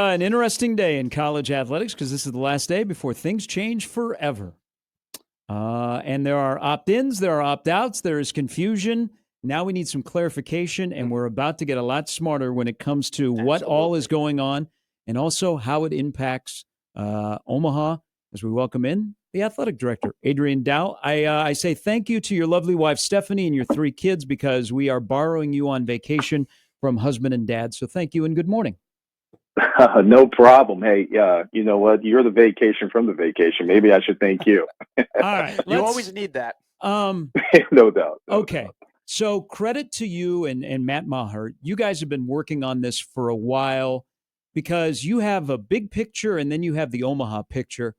An interesting day in college athletics because this is the last day before things change forever. And there are opt-ins, there are opt-outs, there is confusion. Now we need some clarification, and we're about to get a lot smarter when it comes to what all is going on and also how it impacts Omaha as we welcome in the athletic director, Adrian Dowell. I say thank you to your lovely wife, Stephanie, and your 3 kids because we are borrowing you on vacation from husband and dad. So thank you and good morning. No problem. Hey, you know what? You're the vacation from the vacation. Maybe I should thank you. All right. You always need that. No doubt. Okay. So credit to you and Matt Maher. You guys have been working on this for a while because you have a big picture and then you have the Omaha picture.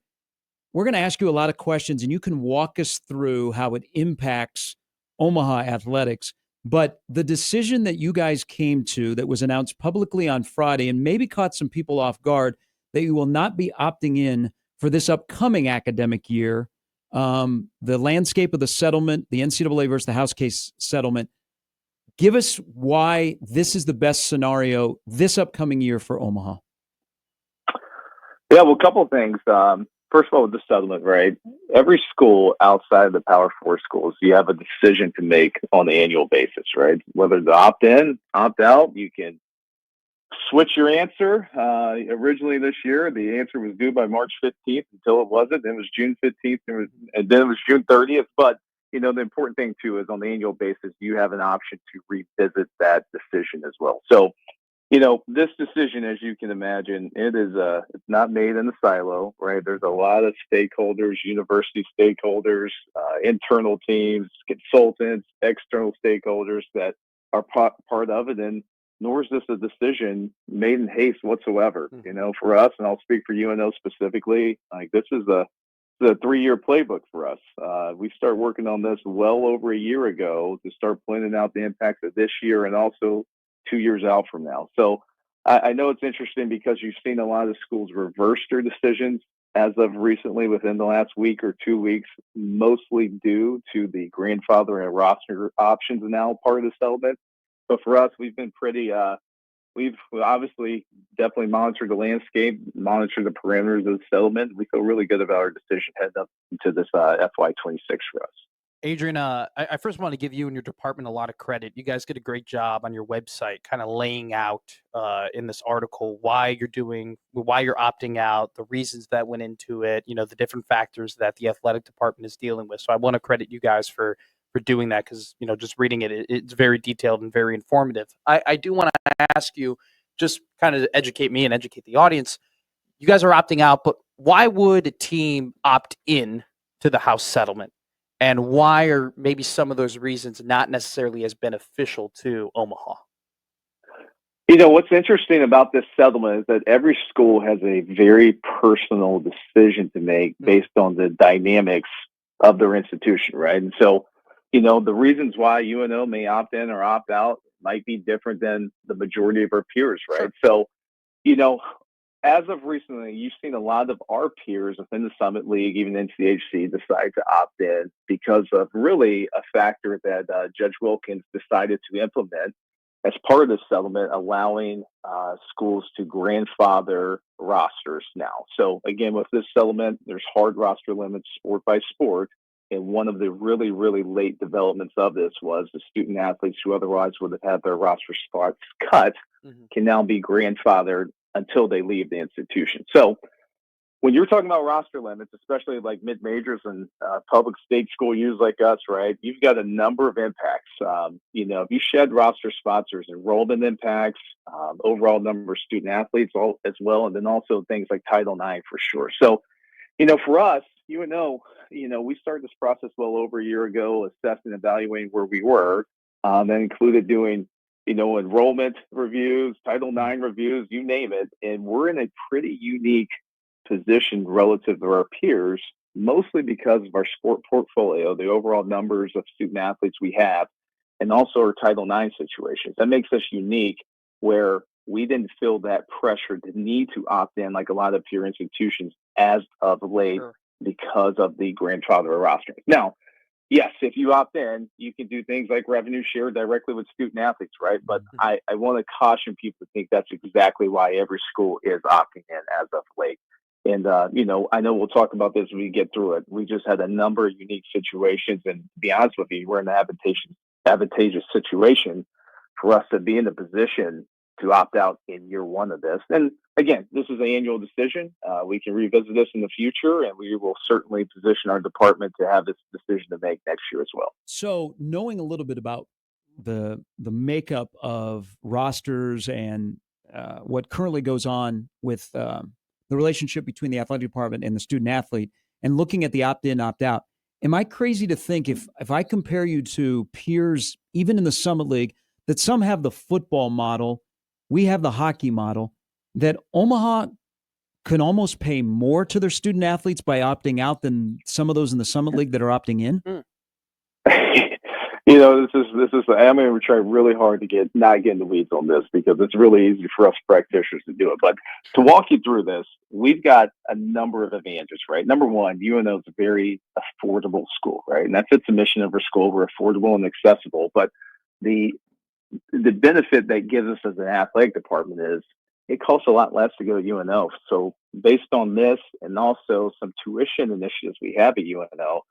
We're going to ask you a lot of questions and you can walk us through how it impacts Omaha athletics. But the decision that you guys came to that was announced publicly on Friday and maybe caught some people off guard that you will not be opting in for this upcoming academic year. The landscape of the settlement, the NCAA versus the House case settlement. Give us why this is the best scenario this upcoming year for Omaha. Yeah, well, a couple of things. First of all, with the settlement, right? Every school outside of the Power 4 schools, you have a decision to make on an annual basis, right? Whether to opt in, opt out, you can switch your answer. Originally this year, the answer was due by March 15th until it wasn't. Then it was June 15th, and then it was June 30th. But, you know, the important thing, too, is on the annual basis, you have an option to revisit that decision as well. So, you know, this decision, as you can imagine, it's not made in a silo, right? There's a lot of stakeholders, university stakeholders, internal teams, consultants, external stakeholders that are part of it. And nor is this a decision made in haste whatsoever. You know, for us, and I'll speak for UNO specifically, like this is a 3-year playbook for us. We started working on this well over a year ago to start planning out the impacts of this year and also 2 years out from now. So I know it's interesting because you've seen a lot of schools reverse their decisions as of recently within the last week or 2 weeks, mostly due to the grandfather and roster options now part of the settlement. But for us, we've been we've obviously definitely monitored the landscape, monitored the parameters of the settlement. We feel really good about our decision heading up into this FY26 for us. Adrian, I first want to give you and your department a lot of credit. You guys did a great job on your website, kind of laying out in this article why you're opting out, the reasons that went into it, you know, the different factors that the athletic department is dealing with. So I want to credit you guys for doing that because, you know, just reading it, it's very detailed and very informative. I do want to ask you, just kind of educate me and educate the audience. You guys are opting out, but why would a team opt in to the House settlement? And why are maybe some of those reasons not necessarily as beneficial to Omaha? You know, what's interesting about this settlement is that every school has a very personal decision to make based on the dynamics of their institution, right? And so, you know, the reasons why UNO may opt in or opt out might be different than the majority of our peers, right? Sure. So, you know, as of recently, you've seen a lot of our peers within the Summit League, even NCHC, decide to opt in because of really a factor that Judge Wilkins decided to implement as part of the settlement, allowing schools to grandfather rosters now. So again, with this settlement, there's hard roster limits sport by sport. And one of the really, really late developments of this was the student athletes who otherwise would have had their roster spots cut can now be grandfathered until they leave the institution. So when you're talking about roster limits, especially like mid-majors and public state school U's like us, right, you've got a number of impacts. You know, if you shed roster spots, there's enrollment impacts, overall number of student athletes as well, and then also things like Title IX for sure. So, you know, for us, you know, we started this process well over a year ago, assessing and evaluating where we were. That included doing, you know, enrollment reviews, Title IX reviews, you name it. And we're in a pretty unique position relative to our peers, mostly because of our sport portfolio, the overall numbers of student athletes we have, and also our Title IX situations. That makes us unique where we didn't feel that pressure to need to opt in like a lot of peer institutions as of late because of the grandfather roster. Now, yes, if you opt in, you can do things like revenue share directly with student athletes, right? But I want to caution people to think that's exactly why every school is opting in as of late. And, I know we'll talk about this when we get through it. We just had a number of unique situations. And to be honest with you, we're in an advantageous situation for us to be in a position to opt out in year one of this. And again, this is an annual decision. We can revisit this in the future, and we will certainly position our department to have this decision to make next year as well. So, knowing a little bit about the makeup of rosters and what currently goes on with the relationship between the athletic department and the student athlete, and looking at the opt in, opt out, am I crazy to think if I compare you to peers, even in the Summit League, that some have the football model, we have the hockey model, that Omaha can almost pay more to their student athletes by opting out than some of those in the Summit League that are opting in? I'm going to try really hard to not get in the weeds on this because it's really easy for us practitioners to do it. But to walk you through this, we've got a number of advantages, right? Number one, UNO is a very affordable school, right? And that's its mission of our school. We're affordable and accessible. But the benefit that gives us as an athletic department is it costs a lot less to go to UNO. So based on this and also some tuition initiatives we have at UNO,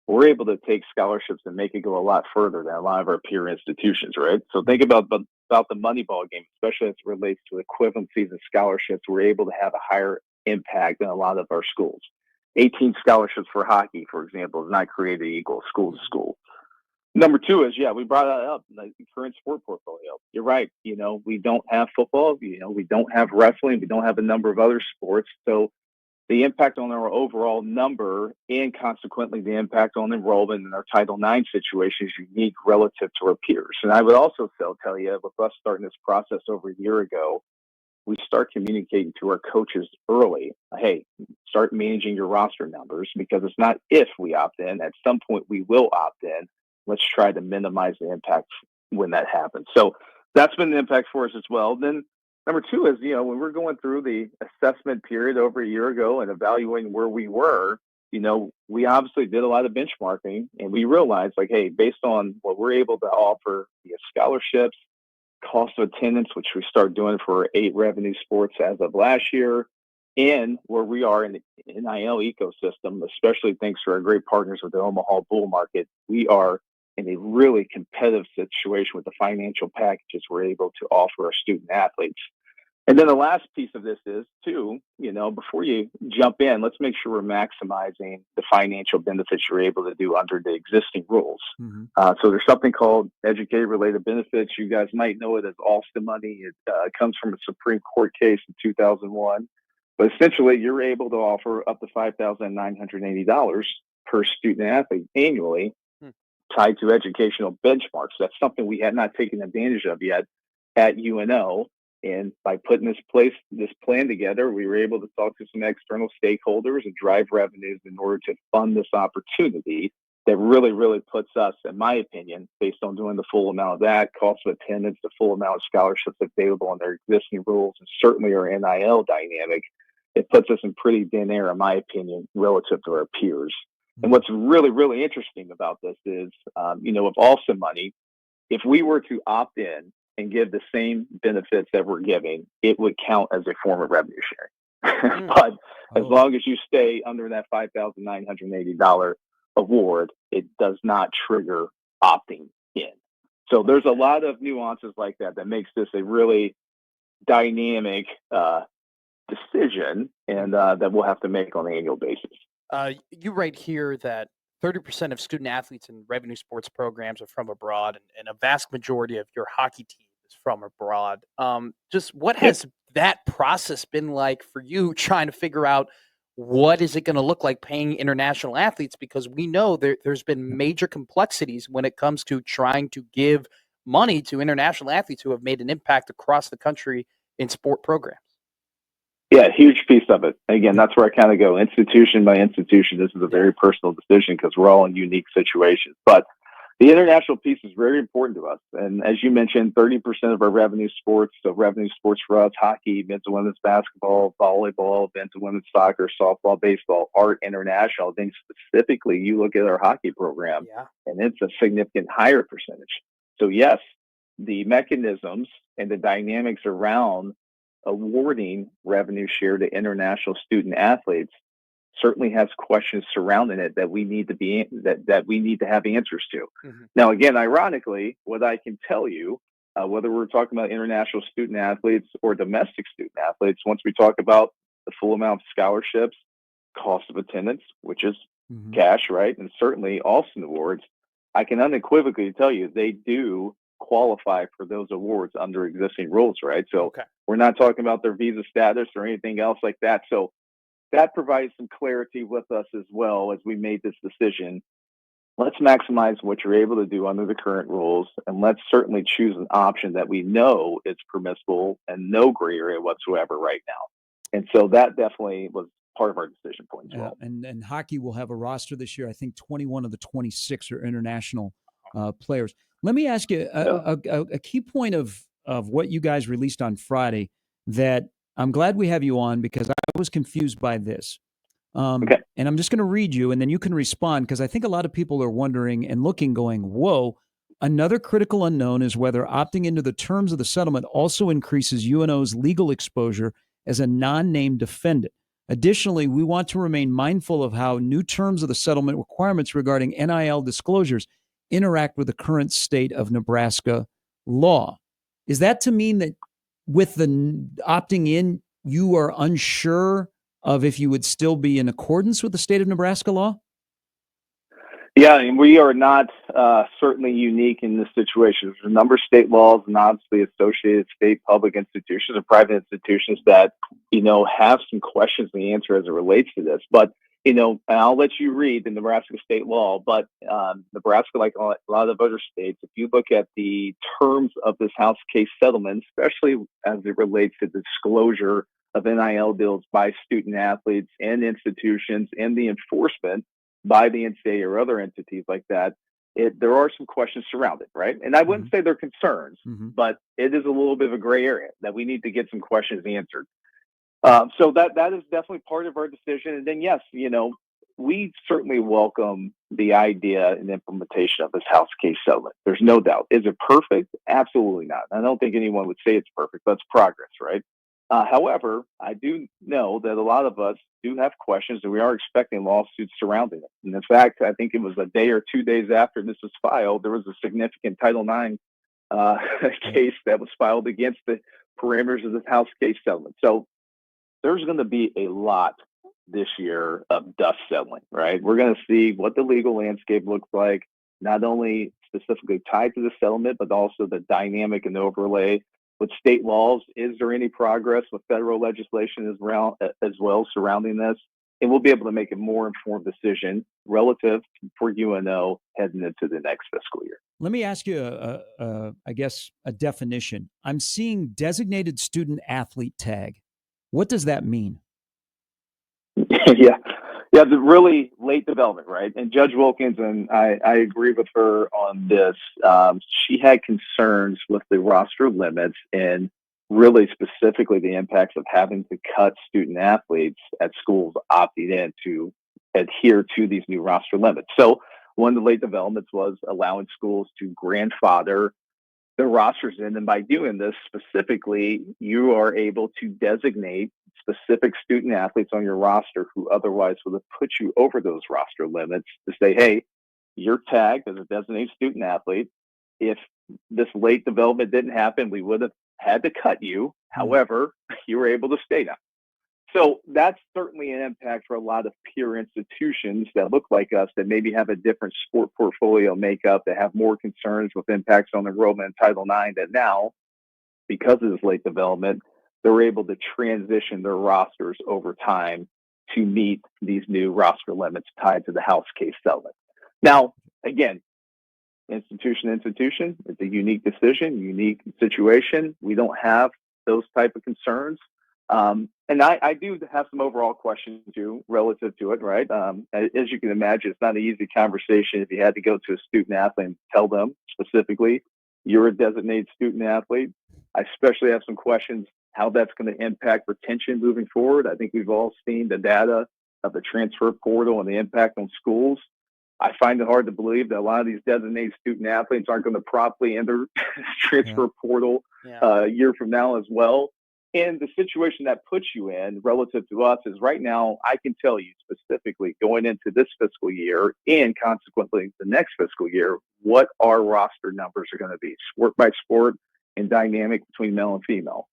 we're able to take scholarships and make it go a lot further than a lot of our peer institutions, right? So think about the Moneyball game, especially as it relates to equivalencies and scholarships. We're able to have a higher impact than a lot of our schools. 18 scholarships for hockey, for example, is not created equal school to school. Number two is, we brought that up, the current sport portfolio. You're right. We don't have football. We don't have wrestling. We don't have a number of other sports. So the impact on our overall number and consequently the impact on enrollment in our Title IX situation is unique relative to our peers. And I would also tell you, with us starting this process over a year ago, we start communicating to our coaches early. Hey, start managing your roster numbers because it's not if we opt in. At some point, we will opt in. Let's try to minimize the impact when that happens. So that's been the impact for us as well. Then number two is, when we're going through the assessment period over a year ago and evaluating where we were, we obviously did a lot of benchmarking and we realized hey, based on what we're able to offer via scholarships, cost of attendance, which we started doing for 8 revenue sports as of last year, and where we are in the NIL ecosystem, especially thanks to our great partners with the Omaha Bull Market, we are in a really competitive situation with the financial packages we're able to offer our student athletes. And then the last piece of this is, too, before you jump in, let's make sure we're maximizing the financial benefits you're able to do under the existing rules. Mm-hmm. So there's something called educator-related benefits. You guys might know it as Alston money. It comes from a Supreme Court case in 2001. But essentially, you're able to offer up to $5,980 per student athlete annually tied to educational benchmarks. That's something we had not taken advantage of yet at UNO. And by putting this plan together, we were able to talk to some external stakeholders and drive revenues in order to fund this opportunity that really, really puts us, in my opinion, based on doing the full amount of that, cost of attendance, the full amount of scholarships available on their existing rules, and certainly our NIL dynamic, it puts us in pretty thin air, in my opinion, relative to our peers. And what's really, really interesting about this is, with Alston money, if we were to opt in and give the same benefits that we're giving, it would count as a form of revenue sharing. But as long as you stay under that $5,980 award, it does not trigger opting in. So there's a lot of nuances like that makes this a really dynamic decision and that we'll have to make on an annual basis. You write here that 30% of student athletes in revenue sports programs are from abroad, and a vast majority of your hockey team is from abroad. Just what has that process been like for you trying to figure out what is it going to look like paying international athletes? Because we know there's been major complexities when it comes to trying to give money to international athletes who have made an impact across the country in sport programs. Yeah, huge piece of it. Again, that's where I kind of go institution by institution. This is a very personal decision because we're all in unique situations. But The international piece is very important to us. And as you mentioned, 30% of our revenue sports, so revenue sports for us, hockey, men's and women's basketball, volleyball, men's and women's soccer, softball, baseball, are international. I think specifically you look at our hockey program, Yeah. and it's a significant higher percentage. So yes, the mechanisms and the dynamics around awarding revenue share to international student athletes certainly has questions surrounding it that we need to have answers to. Mhm. Now, again, ironically, what I can tell you, whether we're talking about international student athletes or domestic student athletes, once we talk about the full amount of scholarships, cost of attendance, which is cash, right, and certainly Austin awards, I can unequivocally tell you they do qualify for those awards under existing rules, right? So Okay. we're not talking about their visa status or anything else like that. So that provides some clarity with us as well as we made this decision. Let's maximize what you're able to do under the current rules, and let's certainly choose an option that we know is permissible and no gray area whatsoever right now. And so that definitely was part of our decision point as well. And hockey will have a roster this year. I think 21 of the 26 are international players. Let me ask you a key point of what you guys released on Friday that I'm glad we have you on because I was confused by this. Okay. And I'm just going to read you, and then you can respond because I think a lot of people are wondering and looking, going, whoa. Another critical unknown is whether opting into the terms of the settlement also increases UNO's legal exposure as a non-named defendant. Additionally, we want to remain mindful of how new terms of the settlement requirements regarding NIL disclosures interact with the current state of Nebraska law. Is that to mean that with the opting in, you are unsure of if you would still be in accordance with the state of Nebraska law? Yeah, and we are not certainly unique in this situation. There's a number of state laws and obviously associated state public institutions and private institutions that, have some questions and the answer as it relates to this. But, and I'll let you read the Nebraska state law, but Nebraska, like a lot of other states, if you look at the terms of this House case settlement, especially as it relates to disclosure of NIL deals by student athletes and institutions and the enforcement by the NCAA or other entities like that, there are some questions surrounded, right? And I wouldn't say they're concerns, but it is a little bit of a gray area that we need to get some questions answered. So that is definitely part of our decision. And then, yes, we certainly welcome the idea and implementation of this House case settlement. There's no doubt. Is it perfect? Absolutely not. I don't think anyone would say it's perfect, but it's progress, right? However, I do know that a lot of us do have questions, and we are expecting lawsuits surrounding it. And in fact, I think it was a day or 2 days after this was filed, there was a significant Title IX case that was filed against the parameters of this House case settlement. So there's going to be a lot this year of dust settling, right? We're going to see what the legal landscape looks like, not only specifically tied to the settlement, but also the dynamic and the overlay with state laws. Is there any progress with federal legislation as well surrounding this? And we'll be able to make a more informed decision relative for UNO heading into the next fiscal year. Let me ask you, I guess, a definition. I'm seeing designated student athlete tag. What does that mean? Yeah, the really late development, right? And Judge Wilkins, and I agree with her on this. She had concerns with the roster limits and really specifically the impacts of having to cut student athletes at schools opting in to adhere to these new roster limits. So one of the late developments was allowing schools to grandfather the rosters in. And by doing this specifically, you are able to designate specific student athletes on your roster who otherwise would have put you over those roster limits to say, hey, you're tagged as a designated student athlete. If this late development didn't happen, we would have had to cut you. However, you were able to stay now. So that's certainly an impact for a lot of peer institutions that look like us that maybe have a different sport portfolio makeup, that have more concerns with impacts on enrollment in Title IX, that now, because of this late development, they're able to transition their rosters over time to meet these new roster limits tied to the House case settlement. Now, again, institution, it's a unique decision, unique situation. We don't have those type of concerns. And I do have some overall questions too relative to it, right? As you can imagine, it's not an easy conversation if you had to go to a student athlete and tell them specifically you're a designated student athlete. I especially have some questions how that's going to impact retention moving forward. I think we've all seen the data of the transfer portal and the impact on schools. I find it hard to believe that a lot of these designated student athletes aren't going to promptly enter transfer portal a year from now as well. And the situation that puts you in relative to us is right now, I can tell you specifically going into this fiscal year and consequently the next fiscal year, what our roster numbers are going to be sport by sport and dynamic between male and female.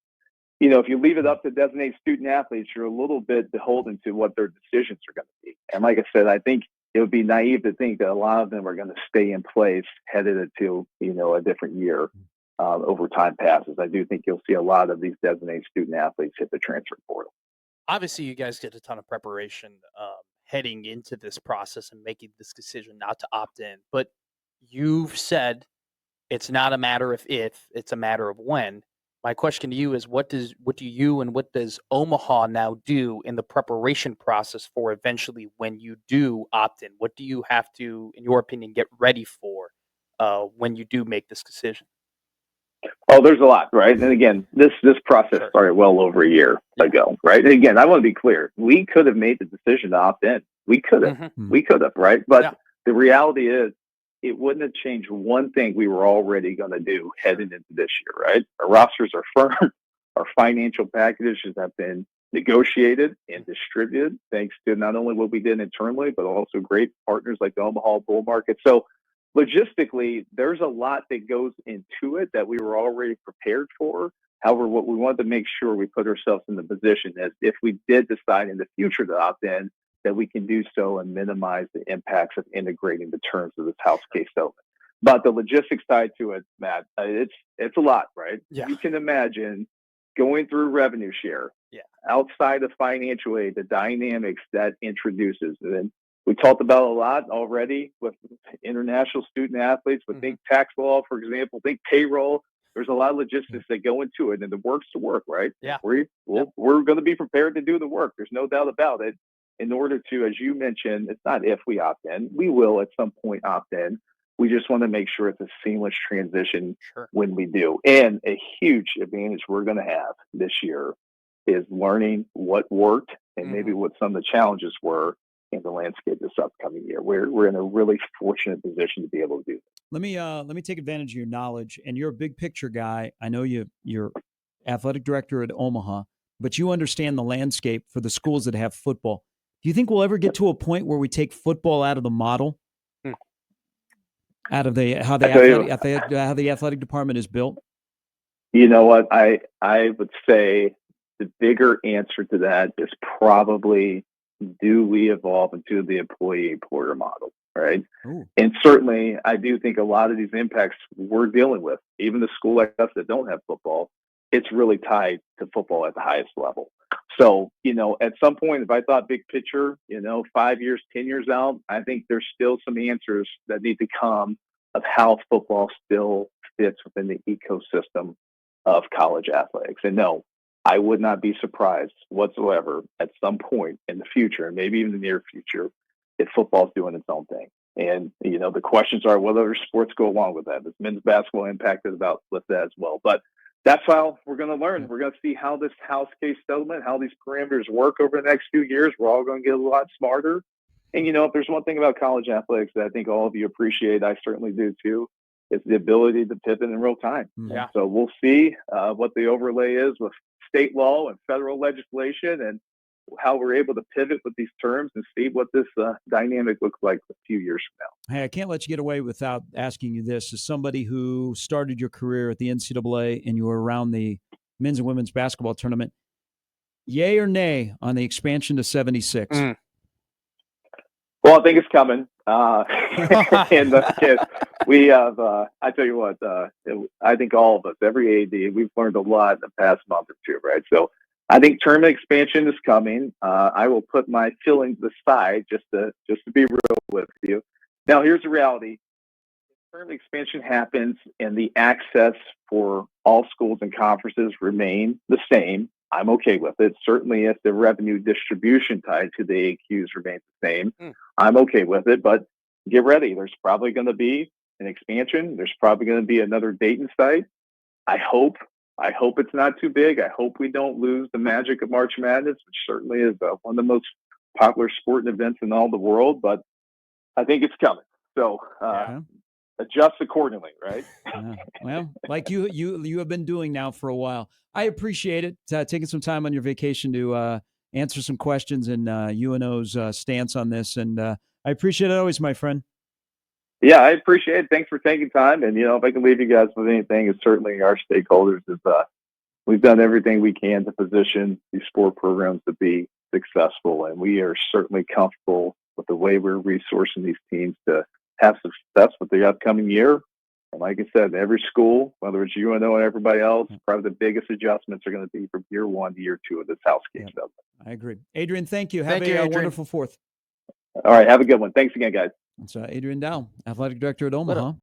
If you leave it up to designated student athletes, you're a little bit beholden to what their decisions are going to be. And like I said, I think it would be naive to think that a lot of them are going to stay in place headed into, a different year over time passes. I do think you'll see a lot of these designated student athletes hit the transfer portal. Obviously, you guys did a ton of preparation heading into this process and making this decision not to opt in. But you've said it's not a matter of if, it's a matter of when. My question to you is, what do you and what does Omaha now do in the preparation process for eventually when you do opt in? What do you have to, in your opinion, get ready for when you do make this decision? Oh, there's a lot, right? And again, this process started well over a year ago, right? And again, I want to be clear. We could have made the decision to opt in. We could have. We could have, right? But the reality is it wouldn't have changed one thing we were already going to do heading into this year, right? Our rosters are firm. Our financial packages have been negotiated and distributed thanks to not only what we did internally, but also great partners like the Omaha Bull Market. So logistically, there's a lot that goes into it that we were already prepared for. However, what we wanted to make sure we put ourselves in the position is if we did decide in the future to opt in, that we can do so and minimize the impacts of integrating the terms of this house case settlement. But the logistics side to it, Matt, it's a lot, right? Yeah. You can imagine going through revenue share outside of financial aid, the dynamics that introduces. And we talked about a lot already with international student athletes, but think tax law, for example, think payroll. There's a lot of logistics that go into it, and the work's to work, right? Yeah. We're going to be prepared to do the work. There's no doubt about it. In order to, as you mentioned, it's not if we opt in. We will at some point opt in. We just want to make sure it's a seamless transition when we do. And a huge advantage we're going to have this year is learning what worked and maybe what some of the challenges were in the landscape this upcoming year. We're in a really fortunate position to be able to do that. Let me take advantage of your knowledge. And you're a big picture guy. I know you're athletic director at Omaha, but you understand the landscape for the schools that have football. Do you think we'll ever get to a point where we take football out of the model, out of how the athletic department is built? You know what? I would say the bigger answer to that is probably, do we evolve into the employee employer model, right? Ooh. And certainly, I do think a lot of these impacts we're dealing with, even the school like us that don't have football, it's really tied to football at the highest level. So, at some point, if I thought big picture, 5 years, 10 years out, I think there's still some answers that need to come of how football still fits within the ecosystem of college athletics. And no, I would not be surprised whatsoever at some point in the future, and maybe even the near future, if football's doing its own thing. And, the questions are, what other sports go along with that? Is men's basketball impacted with that as well? But that's how we're going to learn. We're going to see how this house case settlement, how these parameters work over the next few years. We're all going to get a lot smarter. And, if there's one thing about college athletics that I think all of you appreciate, I certainly do too, is the ability to pivot in real time. Yeah. So we'll see what the overlay is with state law and federal legislation and how we're able to pivot with these terms and see what this dynamic looks like a few years from now. Hey, I can't let you get away without asking you this. As somebody who started your career at the NCAA and you were around the men's and women's basketball tournament, yay or nay on the expansion to 76? Well, I think it's coming. And we have, I tell you what, I think all of us, every AD, we've learned a lot in the past month or two, right? So I think tournament expansion is coming. I will put my feelings aside just to be real with you. Now, here's the reality. If tournament expansion happens and the access for all schools and conferences remain the same, I'm okay with it. Certainly, if the revenue distribution tied to the AQs remains the same, I'm okay with it. But get ready. There's probably going to be an expansion. There's probably going to be another Dayton site. I hope it's not too big. I hope we don't lose the magic of March Madness, which certainly is one of the most popular sporting events in all the world. But I think it's coming. So adjust accordingly, right? Well, like you have been doing now for a while. I appreciate it, taking some time on your vacation to answer some questions and UNO's stance on this. And I appreciate it always, my friend. Yeah, I appreciate it. Thanks for taking time. And, if I can leave you guys with anything, it's certainly our stakeholders is we've done everything we can to position these sport programs to be successful. And we are certainly comfortable with the way we're resourcing these teams to have success with the upcoming year. And like I said, every school, whether it's UNO and everybody else, probably the biggest adjustments are going to be from year 1 to year 2 of this house game stuff. I agree. Adrian, thank you. Have a wonderful 4th. All right. Have a good one. Thanks again, guys. It's Adrian Dowell, Athletic Director at Omaha.